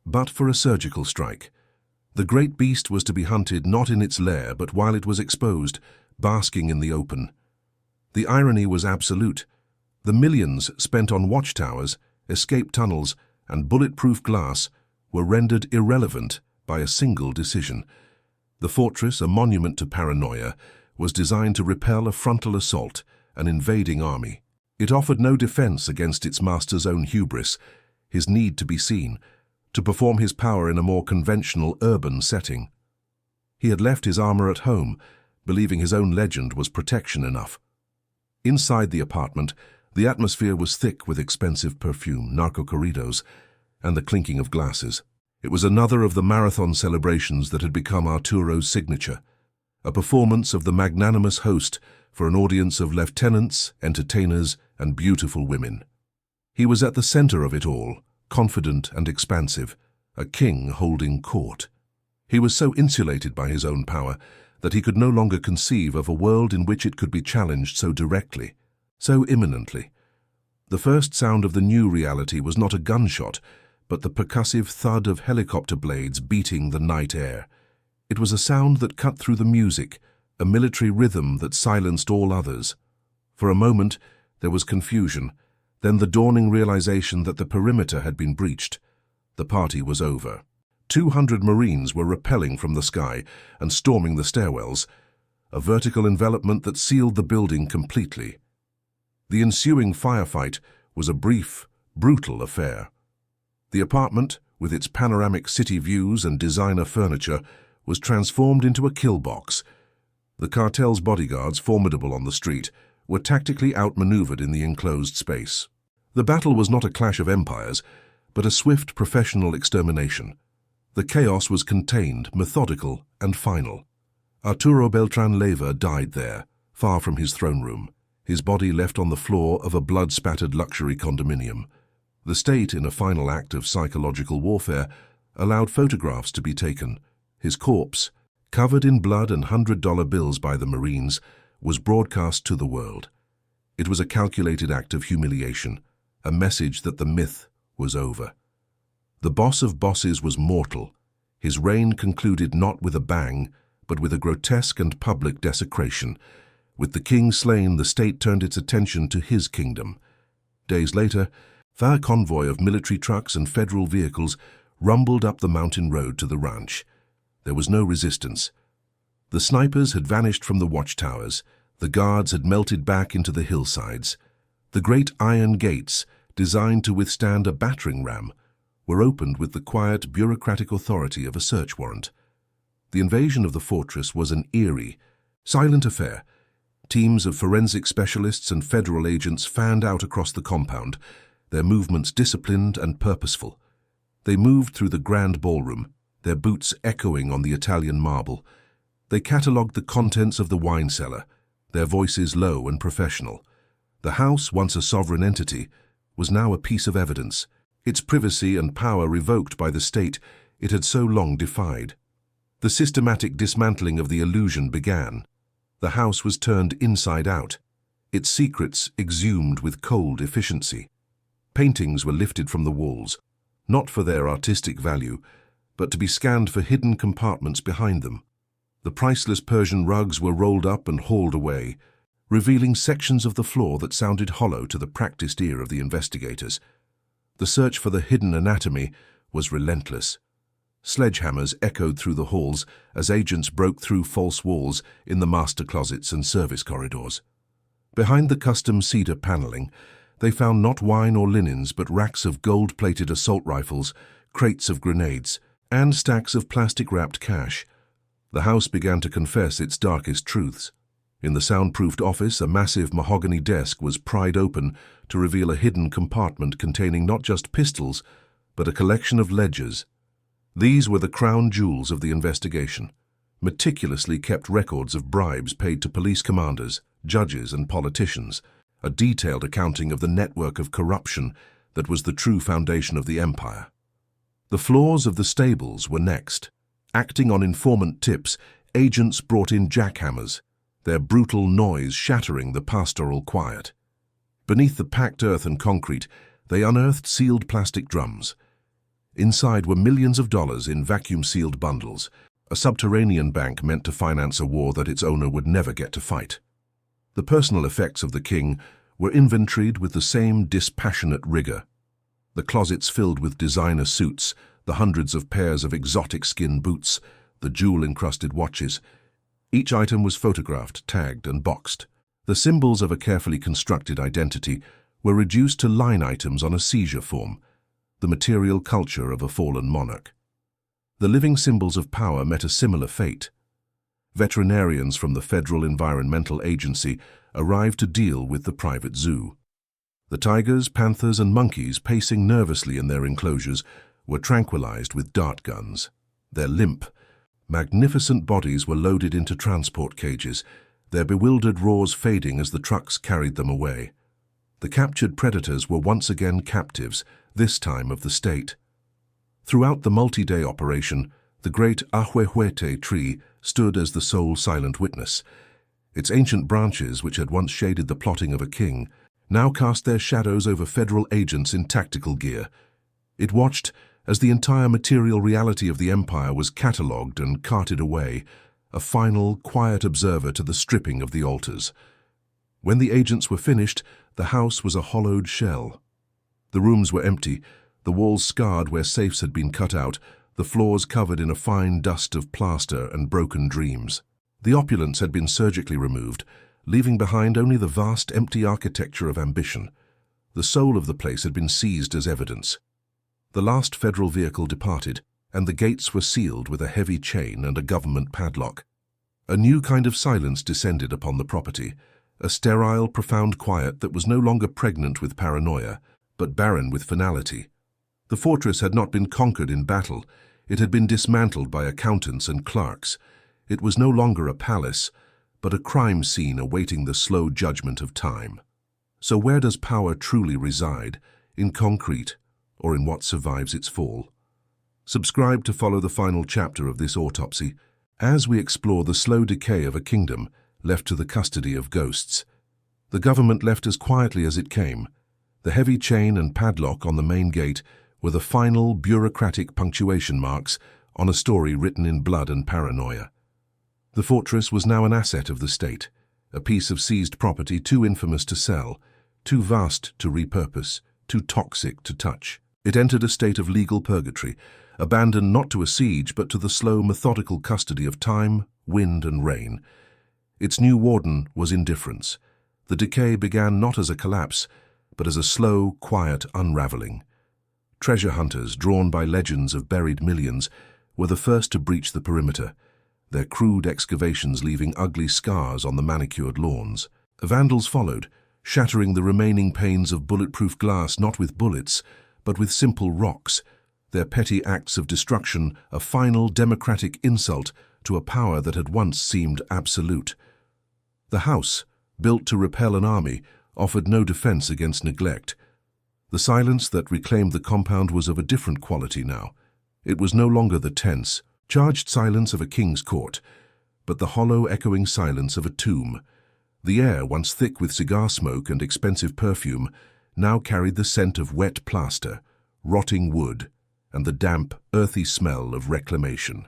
but for a surgical strike. The great beast was to be hunted not in its lair, but while it was exposed, basking in the open. The irony was absolute. The millions spent on watchtowers, escape tunnels, and bulletproof glass were rendered irrelevant by a single decision. The fortress, a monument to paranoia, was designed to repel a frontal assault, an invading army. It offered no defense against its master's own hubris, his need to be seen, to perform his power in a more conventional urban setting. He had left his armor at home, believing his own legend was protection enough. Inside the apartment, the atmosphere was thick with expensive perfume, narco-corridos, and the clinking of glasses. It was another of the marathon celebrations that had become Arturo's signature, a performance of the magnanimous host for an audience of lieutenants, entertainers, and beautiful women. He was at the center of it all, confident and expansive, a king holding court. He was so insulated by his own power that he could no longer conceive of a world in which it could be challenged so directly, so imminently. The first sound of the new reality was not a gunshot, but the percussive thud of helicopter blades beating the night air. It was a sound that cut through the music, a military rhythm that silenced all others. For a moment, there was confusion, then the dawning realization that the perimeter had been breached. The party was over. 200 Marines were rappelling from the sky and storming the stairwells, a vertical envelopment that sealed the building completely. The ensuing firefight was a brief, brutal affair. The apartment, with its panoramic city views and designer furniture, was transformed into a kill box. The cartel's bodyguards, formidable on the street, were tactically outmaneuvered in the enclosed space. The battle was not a clash of empires, but a swift professional extermination. The chaos was contained, methodical, and final. Arturo Beltrán-Leyva died there, far from his throne room, his body left on the floor of a blood-spattered luxury condominium. The state, in a final act of psychological warfare, allowed photographs to be taken. His corpse, covered in blood and $100 bills by the Marines, was broadcast to the world. It was a calculated act of humiliation, a message that the myth was over. The boss of bosses was mortal. His reign concluded not with a bang, but with a grotesque and public desecration. With the king slain, the state turned its attention to his kingdom. Days later, a convoy of military trucks and federal vehicles rumbled up the mountain road to the ranch. There was no resistance. The snipers had vanished from the watchtowers. The guards had melted back into the hillsides. The great iron gates, designed to withstand a battering ram, were opened with the quiet, bureaucratic authority of a search warrant. The invasion of the fortress was an eerie, silent affair. Teams of forensic specialists and federal agents fanned out across the compound, their movements disciplined and purposeful. They moved through the grand ballroom, their boots echoing on the Italian marble. They catalogued the contents of the wine cellar, their voices low and professional. The house, once a sovereign entity, was now a piece of evidence, its privacy and power revoked by the state it had so long defied. The systematic dismantling of the illusion began. The house was turned inside out, its secrets exhumed with cold efficiency. Paintings were lifted from the walls, not for their artistic value, but to be scanned for hidden compartments behind them. The priceless Persian rugs were rolled up and hauled away, revealing sections of the floor that sounded hollow to the practiced ear of the investigators. The search for the hidden anatomy was relentless. Sledgehammers echoed through the halls as agents broke through false walls in the master closets and service corridors. Behind the custom cedar paneling, they found not wine or linens, but racks of gold-plated assault rifles, crates of grenades, and stacks of plastic-wrapped cash. The house began to confess its darkest truths. In the soundproofed office, a massive mahogany desk was pried open to reveal a hidden compartment containing not just pistols, but a collection of ledgers. These were the crown jewels of the investigation, meticulously kept records of bribes paid to police commanders, judges, and politicians, a detailed accounting of the network of corruption that was the true foundation of the empire. The floors of the stables were next. Acting on informant tips, agents brought in jackhammers, their brutal noise shattering the pastoral quiet. Beneath the packed earth and concrete, they unearthed sealed plastic drums. Inside were millions of dollars in vacuum-sealed bundles, a subterranean bank meant to finance a war that its owner would never get to fight. The personal effects of the king were inventoried with the same dispassionate rigor. The closets filled with designer suits, the hundreds of pairs of exotic skin boots, the jewel-encrusted watches. Each item was photographed, tagged, and boxed. The symbols of a carefully constructed identity were reduced to line items on a seizure form, the material culture of a fallen monarch. The living symbols of power met a similar fate. Veterinarians from the Federal Environmental Agency arrived to deal with the private zoo. The tigers, panthers, and monkeys pacing nervously in their enclosures were tranquilized with dart guns. Their limp, magnificent bodies were loaded into transport cages, their bewildered roars fading as the trucks carried them away. The captured predators were once again captives, this time of the state. Throughout the multi-day operation, the great ahuehuete tree stood as the sole silent witness. Its ancient branches, which had once shaded the plotting of a king, now cast their shadows over federal agents in tactical gear. It watched as the entire material reality of the empire was catalogued and carted away, a final, quiet observer to the stripping of the altars. When the agents were finished, the house was a hollowed shell. The rooms were empty, the walls scarred where safes had been cut out, the floors covered in a fine dust of plaster and broken dreams. The opulence had been surgically removed, leaving behind only the vast, empty architecture of ambition. The soul of the place had been seized as evidence. The last federal vehicle departed, and the gates were sealed with a heavy chain and a government padlock. A new kind of silence descended upon the property, a sterile, profound quiet that was no longer pregnant with paranoia, but barren with finality. The fortress had not been conquered in battle. It had been dismantled by accountants and clerks. It was no longer a palace, but a crime scene awaiting the slow judgment of time. So where does power truly reside? In concrete, or in what survives its fall? Subscribe to follow the final chapter of this autopsy, as we explore the slow decay of a kingdom left to the custody of ghosts. The government left as quietly as it came. The heavy chain and padlock on the main gate were the final bureaucratic punctuation marks on a story written in blood and paranoia. The fortress was now an asset of the state, a piece of seized property too infamous to sell, too vast to repurpose, too toxic to touch. It entered a state of legal purgatory, abandoned not to a siege but to the slow, methodical custody of time, wind, and rain. Its new warden was indifference. The decay began not as a collapse, but as a slow, quiet unraveling. Treasure hunters, drawn by legends of buried millions, were the first to breach the perimeter, their crude excavations leaving ugly scars on the manicured lawns. Vandals followed, shattering the remaining panes of bulletproof glass not with bullets, but with simple rocks, their petty acts of destruction a final democratic insult to a power that had once seemed absolute. The house, built to repel an army, offered no defense against neglect. The silence that reclaimed the compound was of a different quality now. It was no longer the tense, charged silence of a king's court, but the hollow, echoing silence of a tomb. The air, once thick with cigar smoke and expensive perfume, now carried the scent of wet plaster, rotting wood, and the damp, earthy smell of reclamation.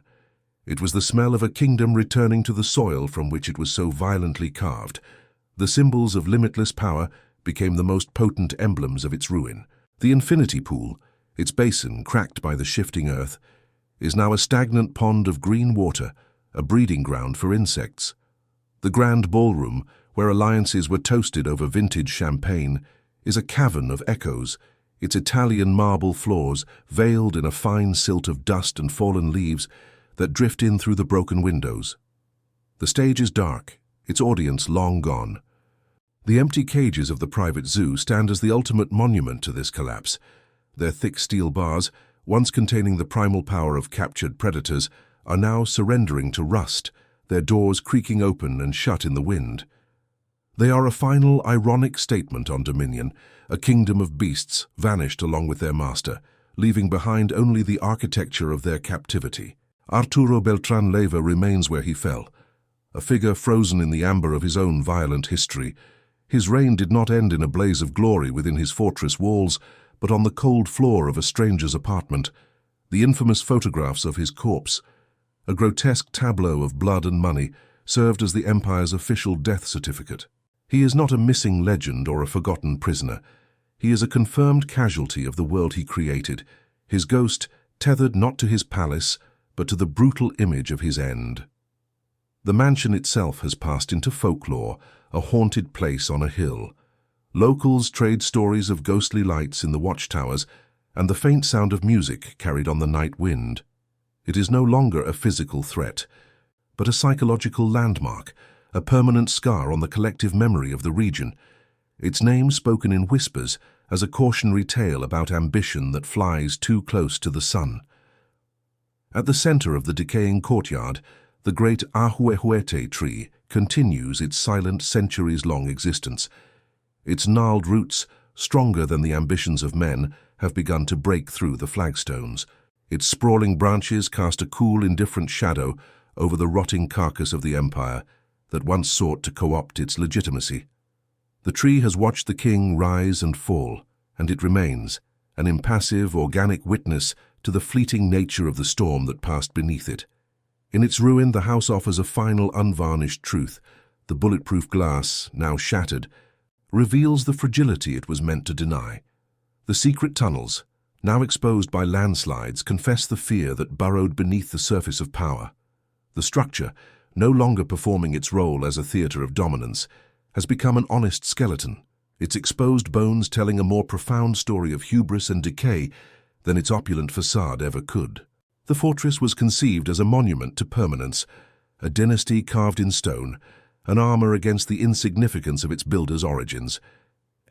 It was the smell of a kingdom returning to the soil from which it was so violently carved. The symbols of limitless power became the most potent emblems of its ruin. The infinity pool, its basin cracked by the shifting earth, is now a stagnant pond of green water, a breeding ground for insects. The grand ballroom, where alliances were toasted over vintage champagne, is a cavern of echoes, its Italian marble floors veiled in a fine silt of dust and fallen leaves that drift in through the broken windows. The stage is dark, its audience long gone. The empty cages of the private zoo stand as the ultimate monument to this collapse. Their thick steel bars, once containing the primal power of captured predators, are now surrendering to rust, their doors creaking open and shut in the wind. They are a final, ironic statement on dominion. A kingdom of beasts vanished along with their master, leaving behind only the architecture of their captivity. Arturo Beltrán-Leyva remains where he fell, a figure frozen in the amber of his own violent history. His reign did not end in a blaze of glory within his fortress walls, but on the cold floor of a stranger's apartment. The infamous photographs of his corpse, a grotesque tableau of blood and money, served as the empire's official death certificate. He is not a missing legend or a forgotten prisoner. He is a confirmed casualty of the world he created, his ghost tethered not to his palace, but to the brutal image of his end. The mansion itself has passed into folklore, a haunted place on a hill. Locals trade stories of ghostly lights in the watchtowers and the faint sound of music carried on the night wind. It is no longer a physical threat, but a psychological landmark, a permanent scar on the collective memory of the region, its name spoken in whispers as a cautionary tale about ambition that flies too close to the sun. At the center of the decaying courtyard, the great ahuehuete tree continues its silent centuries-long existence. Its gnarled roots, stronger than the ambitions of men, have begun to break through the flagstones. Its sprawling branches cast a cool, indifferent shadow over the rotting carcass of the empire that once sought to co-opt its legitimacy. The tree has watched the king rise and fall, and it remains, an impassive, organic witness to the fleeting nature of the storm that passed beneath it. In its ruin, the house offers a final, unvarnished truth. The bulletproof glass, now shattered, reveals the fragility it was meant to deny. The secret tunnels, now exposed by landslides, confess the fear that burrowed beneath the surface of power. The structure, no longer performing its role as a theater of dominance, has become an honest skeleton, its exposed bones telling a more profound story of hubris and decay than its opulent facade ever could. The fortress was conceived as a monument to permanence, a dynasty carved in stone, an armor against the insignificance of its builder's origins.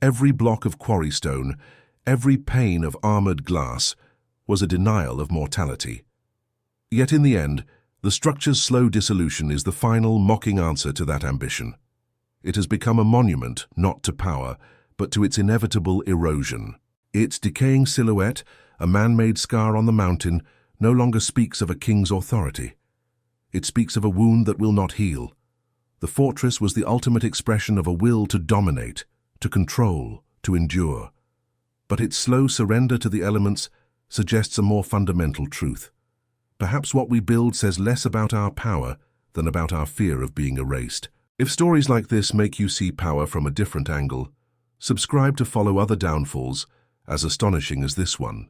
Every block of quarry stone, every pane of armored glass, was a denial of mortality. Yet in the end, the structure's slow dissolution is the final, mocking answer to that ambition. It has become a monument not to power, but to its inevitable erosion. Its decaying silhouette, a man-made scar on the mountain, no longer speaks of a king's authority. It speaks of a wound that will not heal. The fortress was the ultimate expression of a will to dominate, to control, to endure. But its slow surrender to the elements suggests a more fundamental truth. Perhaps what we build says less about our power than about our fear of being erased. If stories like this make you see power from a different angle, subscribe to follow other downfalls as astonishing as this one.